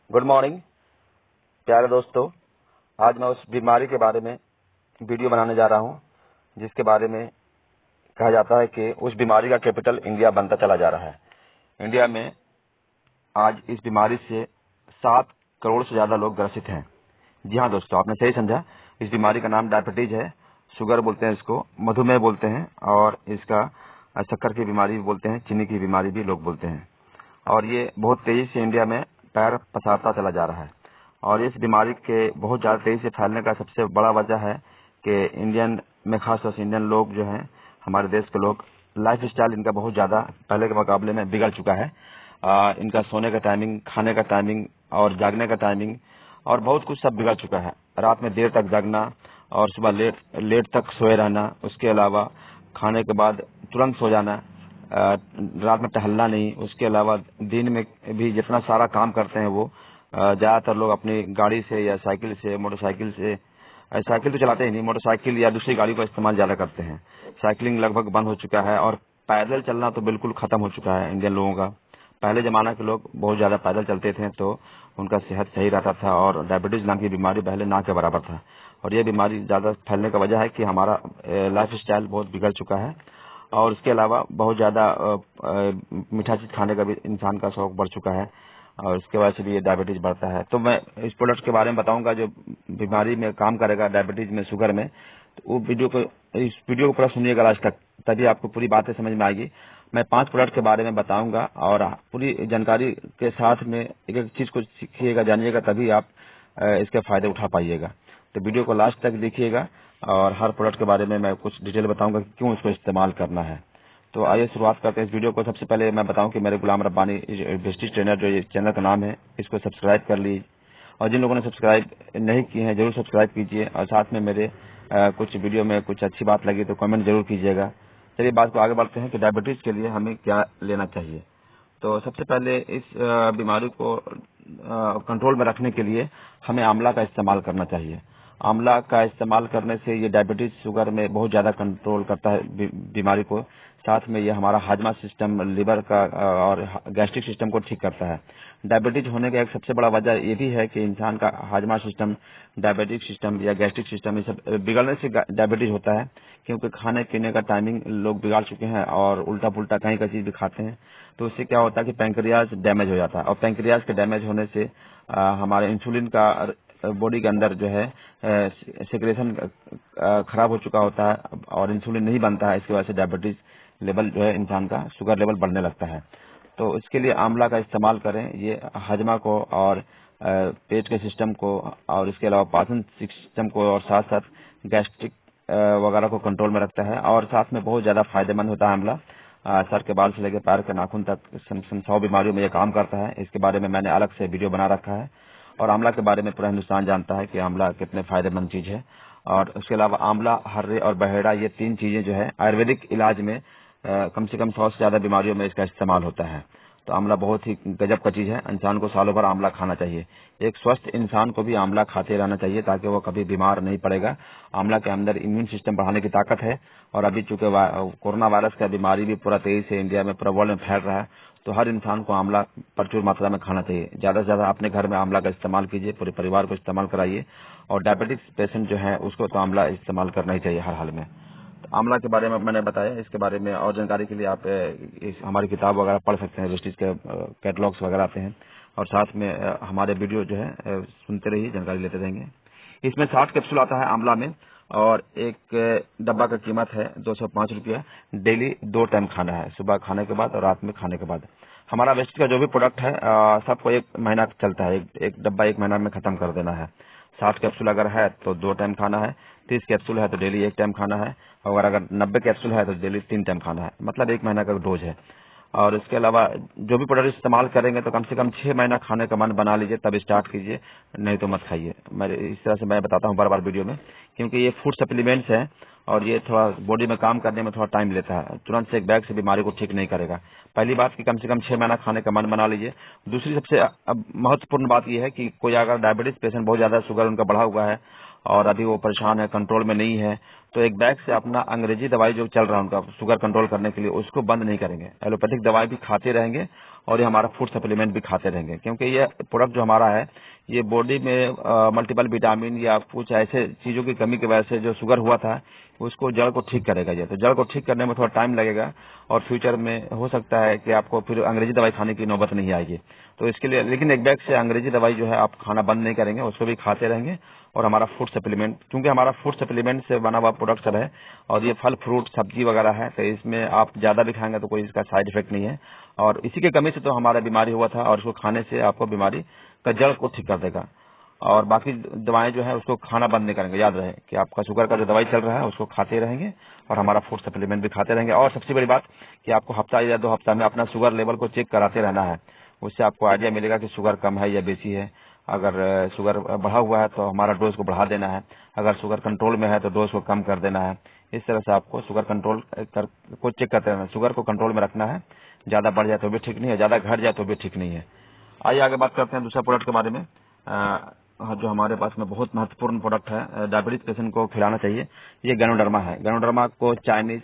Good morning प्यारे दोस्तों। आज मैं उस बीमारी के बारे में वीडियो बनाने जा रहा हूं जिसके बारे में कहा जाता है कि उस बीमारी का कैपिटल इंडिया बनता चला जा रहा है। इंडिया में आज इस बीमारी से 7 करोड़ से ज्यादा लोग ग्रसित हैं। जी हाँ दोस्तों, आपने सही समझा। इस बीमारी का नाम डायबिटीज है। शुगर बोलते हैं इसको, मधुमेह बोलते हैं, और इसका शक्कर की बीमारी भी बोलते हैं, चीनी की बीमारी भी लोग बोलते हैं। और ये बहुत तेजी से इंडिया में पैर पसारता चला जा रहा है। और इस बीमारी के बहुत ज्यादा तेजी से फैलने का सबसे बड़ा वजह है कि इंडियन में, खासतौर से इंडियन लोग जो हैं, हमारे देश के लोग, लाइफ स्टाइल इनका बहुत ज्यादा पहले के मुकाबले में बिगड़ चुका है। इनका सोने का टाइमिंग, खाने का टाइमिंग और जागने का टाइमिंग और बहुत कुछ सब बिगड़ चुका है। रात में देर तक जागना और सुबह लेट तक सोए रहना, उसके अलावा खाने के बाद तुरंत सो जाना, रात में टहलना नहीं, उसके अलावा दिन में भी जितना सारा काम करते हैं वो ज्यादातर लोग अपनी गाड़ी से या साइकिल से, मोटरसाइकिल से, साइकिल तो चलाते ही नहीं, मोटरसाइकिल या दूसरी गाड़ी का इस्तेमाल ज्यादा करते हैं। साइकिलिंग लगभग बंद हो चुका है और पैदल चलना तो बिल्कुल खत्म हो चुका है इंडियन लोगों का। पहले जमाना के लोग बहुत ज्यादा पैदल चलते थे तो उनका सेहत सही रहता था और डायबिटीज नाम की बीमारी पहले ना के बराबर था। और ये बीमारी ज्यादा फैलने का वजह है कि हमारा लाइफ स्टाइल बहुत बिगड़ चुका है और इसके अलावा बहुत ज्यादा मीठा चीज खाने का भी इंसान का शौक बढ़ चुका है और इसके वजह से भी ये डायबिटीज बढ़ता है। तो मैं इस प्रोडक्ट के बारे में बताऊंगा जो बीमारी में काम करेगा, डायबिटीज में, शुगर में। तो वो इस वीडियो को पूरा सुनिएगा लास्ट तक, तभी आपको पूरी बातें समझ में आएगी। मैं 5 प्रोडक्ट के बारे में बताऊंगा और पूरी जानकारी के साथ में एक एक चीज को सीखिएगा, जानिएगा, तभी आप इसके फायदे उठा पाइएगा। तो वीडियो को लास्ट तक देखिएगा और हर प्रोडक्ट के बारे में मैं कुछ डिटेल बताऊंगा कि क्यों इसको इस्तेमाल करना है। तो आइए शुरुआत करते हैं इस वीडियो को। सबसे पहले मैं बताऊं कि मेरे गुलाम रब्बानी वेस्टिज ट्रेनर जो ये चैनल का नाम है, इसको सब्सक्राइब कर लीजिए और जिन लोगों ने सब्सक्राइब नहीं किए हैं जरूर सब्सक्राइब कीजिए और साथ में मेरे कुछ वीडियो में कुछ अच्छी बात लगी तो कमेंट जरूर कीजिएगा। चलिए बात को आगे बढ़ते हैं कि डायबिटीज के लिए हमें क्या लेना चाहिए। तो सबसे पहले इस बीमारी को कंट्रोल में रखने के लिए हमें आंवला का इस्तेमाल करना चाहिए। आंवला का इस्तेमाल करने से ये डायबिटीज, शुगर में बहुत ज्यादा कंट्रोल करता है बीमारी को। साथ में ये हमारा हाजमा सिस्टम, लिवर का और गैस्ट्रिक सिस्टम को ठीक करता है। डायबिटीज होने का एक सबसे बड़ा वजह ये भी है कि इंसान का हाजमा सिस्टम, डायबिटिक सिस्टम या गैस्ट्रिक सिस्टम, ये सब बिगड़ने से डायबिटीज होता है, क्योंकि खाने पीने का टाइमिंग लोग बिगाड़ चुके हैं और उल्टा पुल्टा कहीं का चीज भी खाते हैं। तो उससे क्या होता है कि पैंक्रियाज डैमेज हो जाता है और पैंक्रियाज के डैमेज होने से हमारे इंसुलिन का बॉडी के अंदर जो है सिक्रेशन खराब हो चुका होता है और इंसुलिन नहीं बनता है। इसकी वजह से डायबिटीज लेवल जो है इंसान का, शुगर लेवल बढ़ने लगता है। तो इसके लिए आंवला का इस्तेमाल करें। ये हजमा को और पेट के सिस्टम को और इसके अलावा पाचन सिस्टम को और साथ साथ गैस्ट्रिक वगैरह को कंट्रोल में रखता है और साथ में बहुत ज्यादा फायदेमंद होता है आंवला। सर के बाल से लेकर पैर के नाखून तक 100 बीमारियों में ये काम करता है। इसके बारे में मैंने अलग से वीडियो बना रखा है और आंवला के बारे में पूरा हिंदुस्तान जानता है कि आंवला कितने फायदेमंद चीज है। और उसके अलावा आंवला, हर्रे और बहेड़ा, ये 3 चीजें जो है आयुर्वेदिक इलाज में कम से कम 100 से ज्यादा बीमारियों में इसका इस्तेमाल होता है। तो आंवला बहुत ही गजब का चीज है। इंसान को सालों भर आंवला खाना चाहिए। एक स्वस्थ इंसान को भी आंवला खाते रहना चाहिए ताकि वो कभी बीमार नहीं पड़ेगा। आंवला के अंदर इम्यून सिस्टम बढ़ाने की ताकत है और अभी चूंकि कोरोना वायरस का बीमारी भी पूरा तेजी से इंडिया में, पूरा वर्ल्ड में फैल रहा है, तो हर इंसान को आंवला प्रचुर मात्रा में खाना चाहिए। ज्यादा से ज्यादा अपने घर में आंवला का इस्तेमाल कीजिए, पूरे परिवार को इस्तेमाल कराइए। और डायबिटिक्स पेशेंट जो है उसको तो आंवला इस्तेमाल करना ही चाहिए हर हाल में। आंवला के बारे में मैंने बताया। इसके बारे में और जानकारी के लिए आप हमारी किताब वगैरह पढ़ सकते हैं। वेस्टीज के कैटलॉग्स वगैरह आते हैं और साथ में हमारे वीडियो जो है सुनते रहिए, जानकारी लेते रहेंगे। इसमें 60 कैप्सूल आता है आंवला में और एक डब्बा का कीमत है 205 रुपया। डेली 2 टाइम खाना है, सुबह खाने के बाद और रात में खाने के बाद। हमारा वेस्ट का जो भी प्रोडक्ट है सबको 1 महीना चलता है। एक डब्बा 1 महीना में खत्म कर देना है। 60 कैप्सूल अगर है तो 2 टाइम खाना है, 30 कैप्सूल है तो डेली 1 टाइम खाना है और अगर 90 कैप्सूल है तो डेली 3 टाइम खाना है। मतलब 1 महीना का डोज है। और इसके अलावा जो भी प्रोडक्ट इस्तेमाल करेंगे तो कम से कम 6 महीना खाने का मन बना लीजिए, तब स्टार्ट कीजिए, नहीं तो मत खाइए। इस तरह से मैं बताता हूँ बार बार वीडियो में, क्योंकि ये फूड सप्लीमेंट्स हैं और ये थोड़ा बॉडी में काम करने में थोड़ा टाइम लेता है। तुरंत से एक बैग से बीमारी को ठीक नहीं करेगा। पहली बात कि कम से कम 6 महीना खाने का मन बना लीजिए। दूसरी सबसे अब महत्वपूर्ण बात यह है कि कोई अगर डायबिटीज पेशेंट, बहुत ज्यादा शुगर उनका बढ़ा हुआ है और अभी वो परेशान है, कंट्रोल में नहीं है, तो एक बैग से अपना अंग्रेजी दवाई जो चल रहा है उनका शुगर कंट्रोल करने के लिए, उसको बंद नहीं करेंगे। एलोपैथिक दवाई भी खाते रहेंगे और ये हमारा फूड सप्लीमेंट भी खाते रहेंगे, क्योंकि ये प्रोडक्ट जो हमारा है ये बॉडी में मल्टीपल विटामिन या कुछ ऐसे चीज़ों की कमी की वजह से जो शुगर हुआ था उसको जड़ को ठीक करेगा। ये तो जड़ को ठीक करने में थोड़ा टाइम लगेगा और फ्यूचर में हो सकता है कि आपको फिर अंग्रेजी दवाई खाने की नौबत नहीं आएगी। तो इसके लिए लेकिन एक बैग से अंग्रेजी दवाई जो है आप खाना बंद नहीं करेंगे, उसको भी खाते रहेंगे। और हमारा फूड सप्लीमेंट, क्योंकि हमारा फूड सप्लीमेंट से बना हुआ प्रोडक्ट सब है और ये फल फ्रूट सब्जी वगैरह है, तो इसमें आप ज़्यादा भी खाएंगे तो कोई इसका साइड इफेक्ट नहीं है। और इसी की कमी से तो हमारा बीमारी हुआ था और इसको खाने से आपको बीमारी का जड़ को ठीक कर देगा। और बाकी दवाएं जो है उसको खाना बंद नहीं करेंगे। याद रहे कि आपका शुगर का जो दवाई चल रहा है उसको खाते रहेंगे और हमारा फूड सप्लीमेंट भी खाते रहेंगे। और सबसे बड़ी बात कि आपको हफ्ता या 2 हफ्ता में अपना शुगर लेवल को चेक कराते रहना है। उससे आपको आइडिया मिलेगा कि शुगर कम है या बेसी है। अगर शुगर बढ़ा हुआ है तो हमारा डोज को बढ़ा देना है, अगर शुगर कंट्रोल में है तो डोज को कम कर देना है। इस तरह से आपको शुगर कंट्रोल को चेक करते रहना है। शुगर को कंट्रोल में रखना है, ज्यादा बढ़ जाए तो भी ठीक नहीं है, ज्यादा घट जाए तो भी ठीक नहीं है। आइए आगे बात करते हैं दूसरा प्रोडक्ट के बारे में, जो हमारे पास में बहुत महत्वपूर्ण प्रोडक्ट है, डायबिटीज पेशेंट को खिलाना चाहिए। ये गैनोडर्मा है। गैनोडर्मा को चाइनीज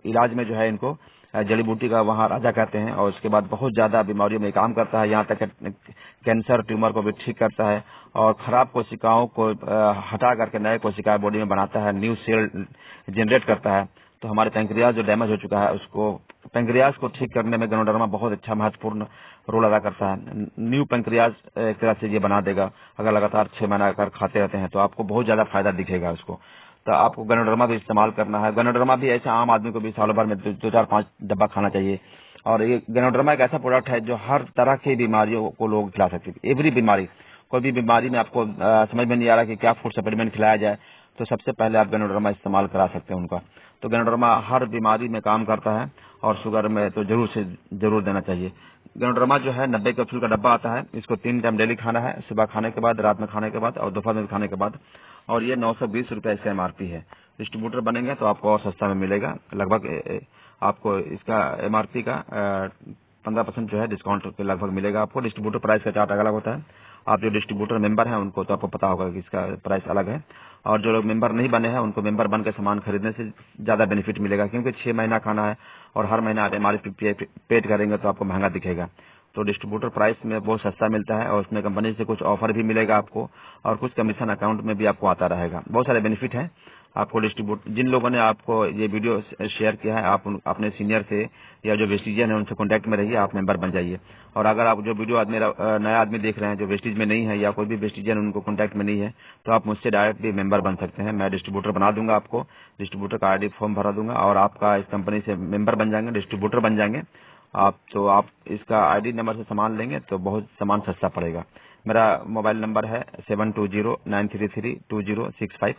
इलाज में जो है इनको जड़ी बूटी का वहाँ राजा कहते हैं और उसके बाद बहुत ज्यादा बीमारियों में काम करता है। यहाँ तक कैंसर ट्यूमर को भी ठीक करता है और खराब कोशिकाओं को हटा करके नए कोशिकाएं बॉडी में बनाता है, न्यू सेल जनरेट करता है। तो हमारे पैंक्रियाज जो डैमेज हो चुका है उसको पैंक्रियाज को ठीक करने में गैनोडर्मा बहुत अच्छा महत्वपूर्ण रोल अदा करता है। न्यू पैंक्रियाज एक तरह से ये बना देगा। अगर लगातार 6 महीना अगर खाते रहते हैं तो आपको बहुत ज्यादा फायदा दिखेगा उसको। तो आपको गैनोडर्मा भी इस्तेमाल करना है। गैनोडर्मा भी ऐसे आम आदमी को भी सालों भर में 2-4-5 डब्बा खाना चाहिए। और ये गैनोडर्मा एक ऐसा प्रोडक्ट है जो हर तरह की बीमारियों को लोग खिला सकते हैं। एवरी बीमारी, कोई भी बीमारी में आपको समझ में नहीं आ रहा कि क्या फूड सप्लीमेंट खिलाया जाए, तो सबसे पहले आप गैनोडर्मा इस्तेमाल करा सकते हैं उनका। तो गैनोडर्मा हर बीमारी में काम करता है और शुगर में तो जरूर से जरूर देना चाहिए। गैनोडर्मा जो है 90 कैप्सूल का डब्बा आता है। इसको 3 टाइम डेली खाना है, सुबह खाने के बाद, रात में खाने के बाद और दोपहर में खाने के बाद। और ये 920 रुपये इसका एमआरपी है। डिस्ट्रीब्यूटर बनेंगे तो आपको और सस्ता में मिलेगा। लगभग आपको इसका एमआरपी का 15% जो है डिस्काउंट के लगभग मिलेगा आपको। डिस्ट्रीब्यूटर प्राइस का चार्ट अलग होता है। आप जो डिस्ट्रीब्यूटर मेंबर हैं उनको तो आपको पता होगा कि इसका प्राइस अलग है। और जो लोग मेंबर नहीं बने हैं उनको मेंबर बनकर सामान खरीदने से ज्यादा बेनिफिट मिलेगा, क्योंकि 6 महीना खाना है और हर महीना आप एमआरपी पेड करेंगे तो आपको महंगा दिखेगा। तो डिस्ट्रीब्यूटर प्राइस में बहुत सस्ता मिलता है और उसमें कंपनी से कुछ ऑफर भी मिलेगा आपको और कुछ कमीशन अकाउंट में भी आपको आता रहेगा। बहुत सारे बेनिफिट हैं आपको। डिस्ट्रीब्यूट जिन लोगों ने आपको ये वीडियो शेयर किया है, आप अपने सीनियर से या जो वेस्टिजियन है उनसे कांटेक्ट में रहिए, आप मेंबर बन जाइए। और अगर आप जो वीडियो नया आदमी देख रहे हैं जो वेस्टिज में नहीं है या कोई भी वेस्टिजियन उनको कांटेक्ट में नहीं है, तो आप मुझसे डायरेक्ट भी मेंबर बन सकते हैं। मैं डिस्ट्रीब्यूटर बना दूंगा आपको, डिस्ट्रीब्यूटर का आईडी फॉर्म भरा दूंगा और आपका इस कंपनी से मेंबर बन जाएंगे, डिस्ट्रीब्यूटर बन जाएंगे आप। तो आप इसका आईडी नंबर से सामान लेंगे तो बहुत सामान सस्ता पड़ेगा। मेरा मोबाइल नंबर है 7209332065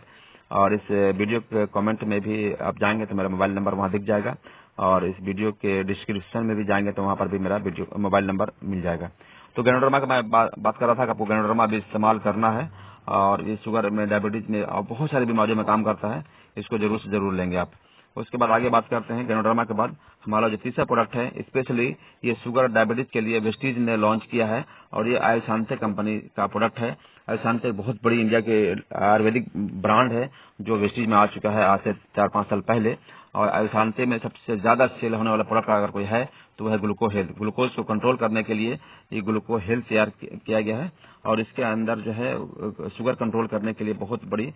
और इस वीडियो के कमेंट में भी आप जाएंगे तो मेरा मोबाइल नंबर वहां दिख जाएगा और इस वीडियो के डिस्क्रिप्शन में भी जाएंगे तो वहां पर भी मेरा मोबाइल नंबर मिल जाएगा। तो गैनोडर्मा का मैं बात कर रहा था कि आपको गैनोडर्मा भी इस्तेमाल करना है और ये शुगर में, डायबिटीज में और बहुत सारी बीमारियों में काम करता है। इसको जरूर से जरूर लेंगे आप। उसके बाद आगे बात करते हैं गैनोडर्मा के बाद हमारा जो तीसरा प्रोडक्ट है, स्पेशली ये शुगर डायबिटीज के लिए वेस्टीज ने लॉन्च किया है और ये आयुशांते कंपनी का प्रोडक्ट है। आयुशांते बहुत बड़ी इंडिया के आयुर्वेदिक ब्रांड है जो वेस्टीज में आ चुका है आज से 4-5 साल पहले। और आयुशांते में सबसे ज्यादा सेल होने वाला प्रोडक्ट अगर कोई है तो वह है ग्लूको हेल्थ। ग्लूकोज को कंट्रोल करने के लिए ये ग्लूको हेल्थ तैयार किया गया है और इसके अंदर जो है शुगर कंट्रोल करने के लिए बहुत बड़ी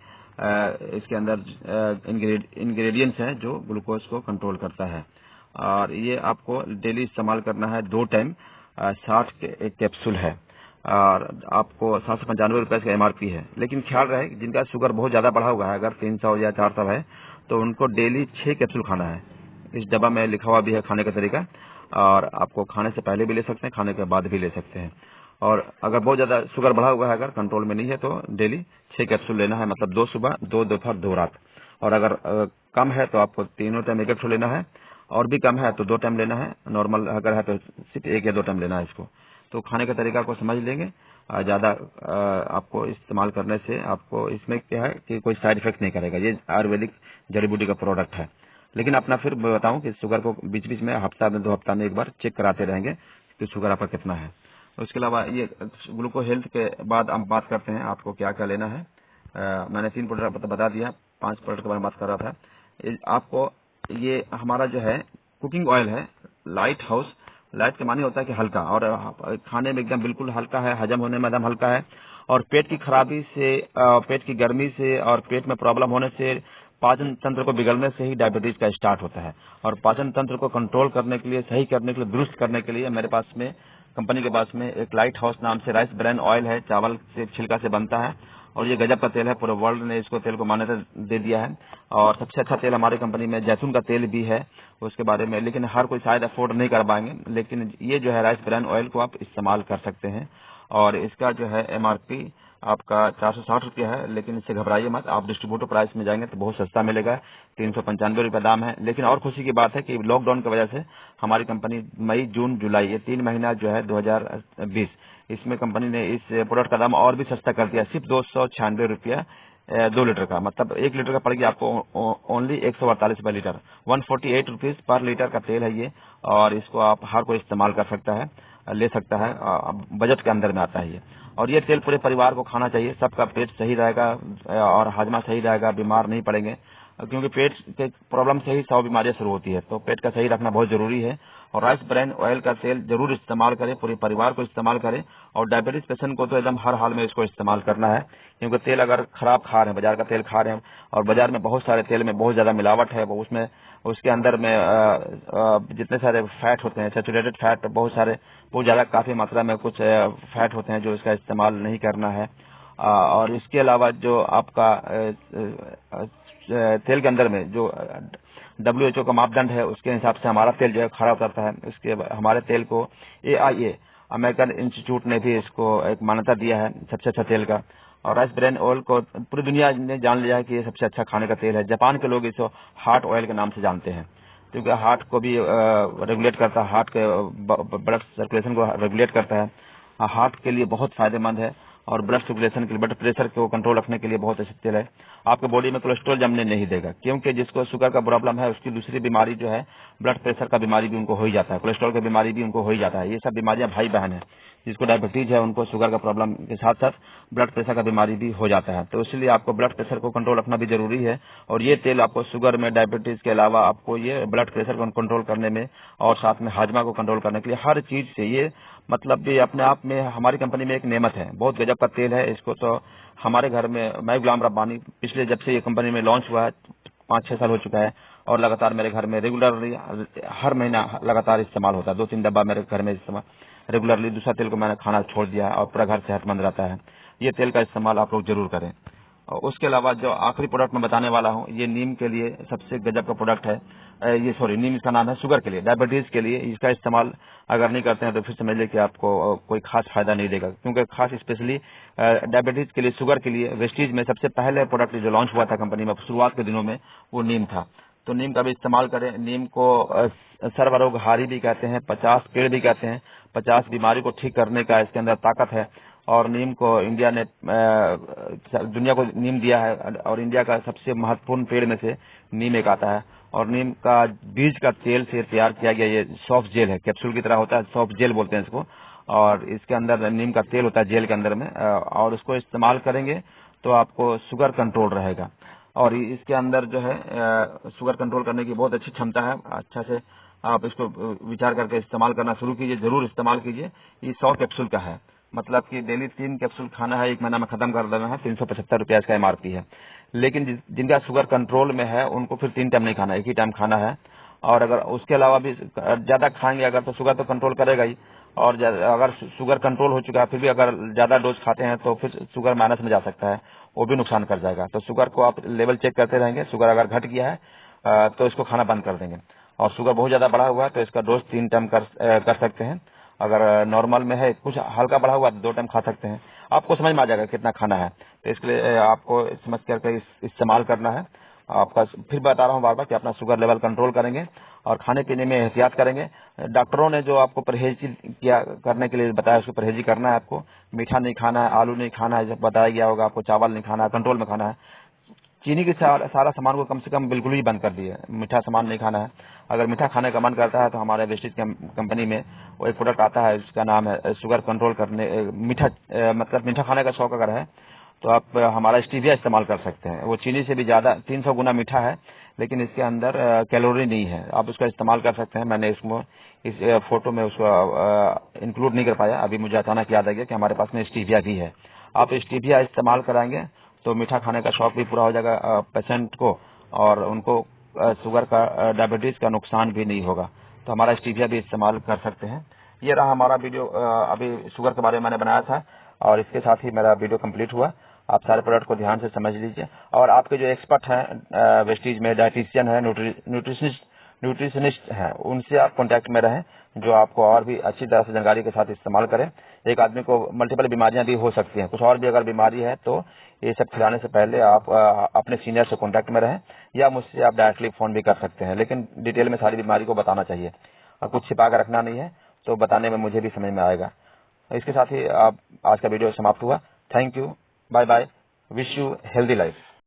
इसके अंदर इंग्रेडिएंट्स हैं जो ग्लूकोज को कंट्रोल करता है। और ये आपको डेली इस्तेमाल करना है 2 टाइम, 60 कैप्सूल है और आपको 795 रुपए का एमआरपी है। लेकिन ख्याल रहे जिनका शुगर बहुत ज्यादा बढ़ा हुआ है, अगर 300 या 400 है, तो उनको डेली 6 कैप्सूल खाना है। इस डब्बा में लिखा हुआ भी है खाने का तरीका और आपको खाने से पहले भी ले सकते हैं, खाने के बाद भी ले सकते हैं। और अगर बहुत ज्यादा शुगर बढ़ा हुआ है, अगर कंट्रोल में नहीं है, तो डेली 6 कैप्सूल लेना है, मतलब 2 सुबह, 2 दोपहर, 2 रात। और अगर कम है तो आपको तीनों टाइम 1 कैप्सूल लेना है और भी कम है तो 2 टाइम लेना है। नॉर्मल अगर है तो सिर्फ 1 या 2 टाइम लेना है इसको। तो खाने का तरीका को समझ लेंगे। ज्यादा आपको इस्तेमाल करने से आपको इसमें क्या है कि कोई साइड इफेक्ट नहीं करेगा। ये आयुर्वेदिक जड़ी बूटी का प्रोडक्ट है। लेकिन अपना फिर बताऊं कि शुगर को बीच बीच में हफ्ता में 2 हफ्ता में एक बार चेक कराते रहेंगे कि शुगर आपका कितना है। उसके अलावा ये ग्लूको हेल्थ के बाद हम बात करते हैं आपको क्या क्या लेना है। मैंने 3 प्रोडक्ट बता दिया, 5 प्रोडक्ट के बारे में बात कर रहा था। आपको ये हमारा जो है कुकिंग ऑयल है, लाइट हाउस, लाइट के माने होता है कि हल्का, और खाने में एकदम बिल्कुल हल्का है, हजम होने में एकदम हल्का है, और पेट की खराबी से, पेट की गर्मी से और पेट में प्रॉब्लम होने से, पाचन तंत्र को बिगड़ने से ही डायबिटीज का स्टार्ट होता है। और पाचन तंत्र को कंट्रोल करने के लिए, सही करने के लिए, दुरुस्त करने के लिए मेरे पास में, कंपनी के पास में एक लाइट हाउस नाम से राइस ब्रान ऑयल है, चावल से छिलका से बनता है, और ये गजब का तेल है। पूरे वर्ल्ड ने इसको तेल को मान्यता दे दिया है। और सबसे अच्छा तेल हमारी कंपनी में जैतून का तेल भी है, उसके बारे में, लेकिन हर कोई शायद अफोर्ड नहीं कर पाएंगे, लेकिन ये जो है राइस ब्रान ऑयल को आप इस्तेमाल कर सकते हैं। और इसका जो है एमआरपी आपका 460 रुपया है, लेकिन इससे घबराइए मत, आप डिस्ट्रीब्यूटर प्राइस में जाएंगे तो बहुत सस्ता मिलेगा, 395 रुपये दाम है। लेकिन और खुशी की बात है कि लॉकडाउन की वजह से हमारी कंपनी मई, जून, जुलाई, ये 3 महीना जो है 2020, इसमें कंपनी ने इस प्रोडक्ट का दाम और भी सस्ता कर दिया, सिर्फ 296 रुपया 2 लीटर का, मतलब 1 लीटर का पड़ गया आपको ओनली 148 रुपये लीटर, 148 रुपीज पर लीटर का तेल है ये। और इसको आप हर कोई इस्तेमाल कर सकता है, ले सकता है, बजट के अंदर में आता है ये। और ये तेल पूरे परिवार को खाना चाहिए, सबका पेट सही रहेगा और हाजमा सही रहेगा, बीमार नहीं पड़ेंगे, क्योंकि पेट के प्रॉब्लम से ही 100 बीमारियां शुरू होती है, तो पेट का सही रखना बहुत जरूरी है। और राइस ब्रान ऑयल का तेल जरूर इस्तेमाल करें, पूरे परिवार को इस्तेमाल करें, और डायबिटीज पेशेंट को तो एकदम हर हाल में इसको इस्तेमाल करना है, क्योंकि तेल अगर खराब खा रहे हैं, बाजार का तेल खा रहे हैं, और बाजार में बहुत सारे तेल में बहुत ज्यादा मिलावट है, वो उसमें उसके अंदर में जितने सारे फैट होते हैं, सैचुरेटेड फैट, बहुत ज्यादा काफी मात्रा में कुछ फैट होते हैं जो इसका इस्तेमाल नहीं करना है। और इसके अलावा जो आपका तेल के अंदर में जो WHO का मापदंड है, उसके हिसाब से हमारा तेल जो है खराब करता है। इसके हमारे तेल को AIA, अमेरिकन इंस्टीट्यूट ने भी इसको एक मान्यता दिया है सबसे अच्छा तेल का। और राइस ब्रान ऑयल को पूरी दुनिया ने जान लिया है कि ये सबसे अच्छा खाने का तेल है। जापान के लोग इसको हार्ट ऑयल के नाम से जानते हैं, क्योंकि हार्ट को भी रेगुलेट करता है, हार्ट के ब्लड सर्कुलेशन को रेगुलेट करता है, हार्ट के लिए बहुत फायदेमंद है, और ब्लड सर्कुलेशन के लिए, ब्लड प्रेशर को कंट्रोल रखने के लिए बहुत अच्छा तेल है। आपके बॉडी में कोलेस्ट्रॉल जमने नहीं देगा, क्योंकि जिसको शुगर का प्रॉब्लम है उसकी दूसरी बीमारी जो है ब्लड प्रेशर का बीमारी भी उनको हो ही जाता है, कोलेस्ट्रॉल की बीमारी भी उनको हो ही जाता है। ये सब बीमारियां भाई बहन है, जिसको डायबिटीज है उनको शुगर का प्रॉब्लम के साथ साथ ब्लड प्रेशर का बीमारी भी हो जाता है, तो इसलिए आपको ब्लड प्रेशर को कंट्रोल रखना भी जरूरी है। और ये तेल आपको शुगर में, डायबिटीज के अलावा आपको ये ब्लड प्रेशर को कंट्रोल करने में, और साथ में हाजमा को कंट्रोल करने के लिए, हर चीज से ये मतलब भी अपने आप में हमारी कंपनी में एक नेमत है, बहुत गजब का तेल है। इसको तो हमारे घर में, मैं गुलाम रब्बानी, पिछले जब से ये कंपनी में लॉन्च हुआ है 5-6 साल हो चुका है, और लगातार मेरे घर में रेगुलरली हर महीना लगातार इस्तेमाल होता है, 2-3 डब्बा मेरे घर में इस्तेमाल रेगुलरली। दूसरा तेल को मैंने खाना छोड़ दिया है, और पूरा घर सेहतमंद रहता है। ये तेल का इस्तेमाल आप लोग जरूर करें। और उसके अलावा जो आखिरी प्रोडक्ट मैं बताने वाला हूँ, ये नीम के लिए सबसे गजब का प्रोडक्ट है। नीम इसका नाम है, शुगर के लिए, डायबिटीज के लिए इसका इस्तेमाल अगर नहीं करते हैं तो फिर समझ लीजिए कि आपको कोई खास फायदा नहीं देगा, क्योंकि खास स्पेशली डायबिटीज के लिए, शुगर के लिए वेस्टीज में सबसे पहले प्रोडक्ट जो लॉन्च हुआ था कंपनी में शुरुआत के दिनों में, वो नीम था। तो नीम का भी इस्तेमाल करें। नीम को सर्वरोगहारी भी कहते हैं, 50 पेड़ भी कहते हैं, 50 बीमारी को ठीक करने का इसके अंदर ताकत है। और नीम को इंडिया ने दुनिया को नीम दिया है, और इंडिया का सबसे महत्वपूर्ण पेड़ में से नीम एक आता है। और नीम का बीज का तेल से तैयार किया गया ये सॉफ्ट जेल है, कैप्सूल की तरह होता है, सॉफ्ट जेल बोलते हैं इसको। और इसके अंदर नीम का तेल होता है जेल के अंदर में, और उसको इस्तेमाल करेंगे तो आपको शुगर कंट्रोल रहेगा। और इसके अंदर जो है शुगर कंट्रोल करने की बहुत अच्छी क्षमता है। अच्छा से आप इसको विचार करके इस्तेमाल करना शुरू कीजिए, जरूर इस्तेमाल कीजिए। ये 100 कैप्सूल का है, मतलब कि डेली 3 कैप्सूल खाना है, 1 महीना में खत्म कर देना है। 375 रुपया इसका एमआरपी है। लेकिन जिनका शुगर कंट्रोल में है उनको फिर 3 टाइम नहीं खाना, एक ही टाइम खाना है। और अगर उसके अलावा भी ज्यादा खाएंगे अगर, तो शुगर तो कंट्रोल करेगा ही, और अगर शुगर कंट्रोल हो चुका है फिर भी अगर ज्यादा डोज खाते हैं तो फिर शुगर माइनस में जा सकता है, वो भी नुकसान कर जाएगा। तो शुगर को आप लेवल चेक करते रहेंगे, शुगर अगर घट गया है तो इसको खाना बंद कर देंगे। और शुगर बहुत ज्यादा बढ़ा हुआ है तो इसका डोज 3 टाइम कर सकते हैं। अगर नॉर्मल में है, कुछ हल्का बढ़ा हुआ तो 2 टाइम खा सकते हैं। आपको समझ में आ जाएगा कितना खाना है, तो इसके लिए आपको समझ करके इस्तेमाल करना है। आपका फिर बता रहा हूँ बार बार कि अपना शुगर लेवल कंट्रोल करेंगे और खाने पीने में एहतियात करेंगे। डॉक्टरों ने जो आपको परहेज किया करने के लिए बताया, उसको परहेजी करना है। आपको मीठा नहीं खाना है, आलू नहीं खाना है, जब बताया गया होगा आपको, चावल नहीं खाना है, कंट्रोल में खाना है। चीनी के सारा सामान को कम से कम बिल्कुल ही बंद कर दिए, मीठा सामान नहीं खाना है। अगर मीठा खाने का मन करता है तो हमारे वेस्टीज कंपनी में वो एक प्रोडक्ट आता है, उसका नाम है शुगर कंट्रोल करने, मीठा मतलब मीठा खाने का शौक अगर है तो आप हमारा स्टीविया इस्तेमाल कर सकते हैं। वो चीनी से भी ज़्यादा 300 गुना मीठा है, लेकिन इसके अंदर कैलोरी नहीं है। आप उसका इस्तेमाल कर सकते हैं। मैंने इसको इस फोटो में उसको इंक्लूड नहीं कर पाया, अभी मुझे अचानक याद आ गया कि हमारे पास में स्टीविया भी है। आप स्टीविया इस्तेमाल कराएंगे तो मीठा खाने का शौक भी पूरा हो जाएगा पेशेंट को, और उनको शुगर का डायबिटीज का नुकसान भी नहीं होगा। तो हमारा स्टीविया भी इस्तेमाल कर सकते हैं। ये रहा हमारा वीडियो, अभी शुगर के बारे में मैंने बनाया था, और इसके साथ ही मेरा वीडियो कंप्लीट हुआ। आप सारे प्रोडक्ट को ध्यान से समझ लीजिए, और आपके जो एक्सपर्ट हैं वेस्टीज में, डाइटिशियन है, न्यूट्रिशनिस्ट हैं, उनसे आप कांटेक्ट में रहें, जो आपको और भी अच्छी तरह से जानकारी के साथ इस्तेमाल करें। एक आदमी को मल्टीपल बीमारियां भी हो सकती हैं, कुछ और भी अगर बीमारी है तो ये सब खिलाने से पहले आप अपने सीनियर से कांटेक्ट में रहें, या मुझसे आप डायरेक्टली फोन भी कर सकते हैं, लेकिन डिटेल में सारी बीमारी को बताना चाहिए और कुछ छिपा कर रखना नहीं है, तो बताने में मुझे भी समझ में आएगा। इसके साथ ही आज का वीडियो समाप्त हुआ। Thank you, bye bye, wish you healthy life.